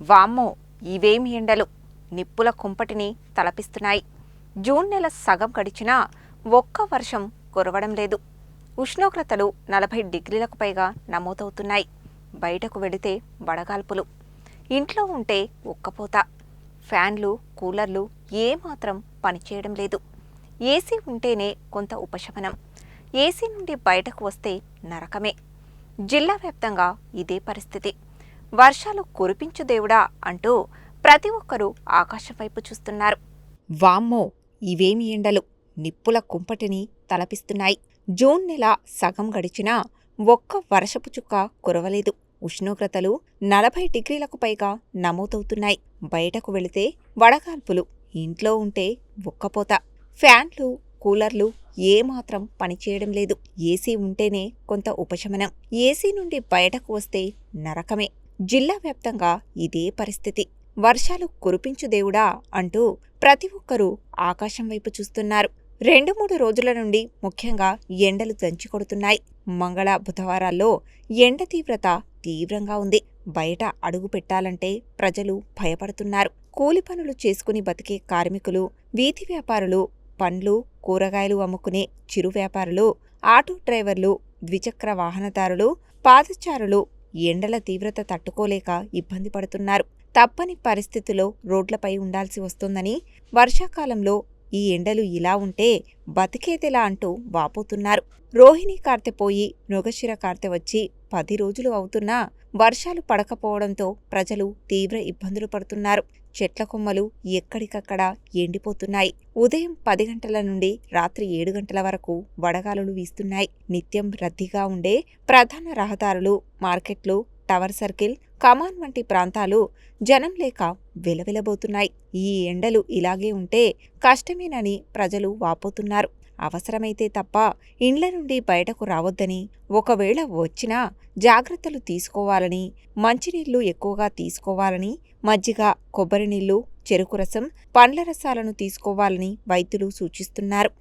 వామ్మో! ఇవేమి ఎండలు! నిప్పుల కుంపటిని తలపిస్తున్నాయి. జూన్ నెల సగం గడిచినా ఒక్క వర్షం కురవడం లేదు. ఉష్ణోగ్రతలు 40 డిగ్రీలకు పైగా నమోదవుతున్నాయి. బయటకు వెడితే వడగాల్పులు. ఇంట్లో ఉంటే ఉక్కపోత. ఫ్యాన్లు, కూలర్లు ఏమాత్రం పనిచేయడం లేదు. ఏసీ ఉంటేనే కొంత ఉపశమనం. ఏసీ నుండి బయటకు వస్తే నరకమే. జిల్లా వ్యాప్తంగా ఇదే పరిస్థితి. వర్షాలు కురిపించు దేవుడా అంటూ ప్రతి ఒక్కరూ ఆకాశం వైపు చూస్తున్నారు. వామ్మో! ఇవేమి ఎండలు! నిప్పుల కుంపటిని తలపిస్తున్నాయి. జూన్ నెల సగం గడిచినా ఒక్క వర్షపు చుక్క కురవలేదు. ఉష్ణోగ్రతలు 40 డిగ్రీలకు పైగా నమోదవుతున్నాయి. బయటకు వెళితే వడగాల్పులు. ఇంట్లో ఉంటే ఉక్కపోత. ఫ్యాన్లు, కూలర్లు ఏమాత్రం పనిచేయడం లేదు. ఏసీ ఉంటేనే కొంత ఉపశమనం. ఏసీ నుండి బయటకు వస్తే నరకమే. జిల్లా వ్యాప్తంగా ఇదే పరిస్థితి. వర్షాలు కురిపించు దేవుడా అంటూ ప్రతి ఒక్కరూ ఆకాశం వైపు చూస్తున్నారు. 2-3 రోజుల నుండి ముఖ్యంగా ఎండలు దంచికొడుతున్నాయి. మంగళ, బుధవారాల్లో ఎండ తీవ్రత తీవ్రంగా ఉంది. బయట అడుగు పెట్టాలంటే ప్రజలు భయపడుతున్నారు. కూలి పనులు చేసుకుని బతికే కార్మికులు, వీధి వ్యాపారులు, పండ్లు, కూరగాయలు అమ్ముకునే చిరు వ్యాపారులు, ఆటో డ్రైవర్లు, ద్విచక్ర వాహనదారులు, పాదచారులు ఎండల తీవ్రత తట్టుకోలేక ఇబ్బంది పడుతున్నారు. తప్పని పరిస్థితుల్లో రోడ్లపై ఉండాల్సి వస్తోందని, వర్షాకాలంలో ఈ ఎండలు ఇలా ఉంటే బతికేదెలా అంటూ వాపోతున్నారు. రోహిణి కార్తె పోయి మృగశిర కార్తె వచ్చి 10 రోజులు అవుతున్నా వర్షాలు పడకపోవడంతో ప్రజలు తీవ్ర ఇబ్బందులు పడుతున్నారు. చెట్ల కొమ్మలు ఎక్కడికక్కడ ఎండిపోతున్నాయి. ఉదయం 10 గంటల నుండి రాత్రి 7 గంటల వరకు వడగాలులు వీస్తున్నాయి. నిత్యం రద్దీగా ఉండే ప్రధాన రహదారులు, మార్కెట్లు, టవర్ సర్కిల్, కమాన్ వంటి ప్రాంతాలు జనం లేక వెలవెలబోతున్నాయి. ఈ ఎండలు ఇలాగే ఉంటే కష్టమేనని ప్రజలు వాపోతున్నారు. అవసరమైతే తప్ప ఇండ్ల నుండి బయటకు రావద్దని, ఒకవేళ వచ్చినా జాగ్రత్తలు తీసుకోవాలని, మంచినీళ్లు ఎక్కువగా తీసుకోవాలని, మజ్జిగ, కొబ్బరి నీళ్లు, చెరుకు రసం, పండ్ల రసాలను తీసుకోవాలని వైద్యులు సూచిస్తున్నారు.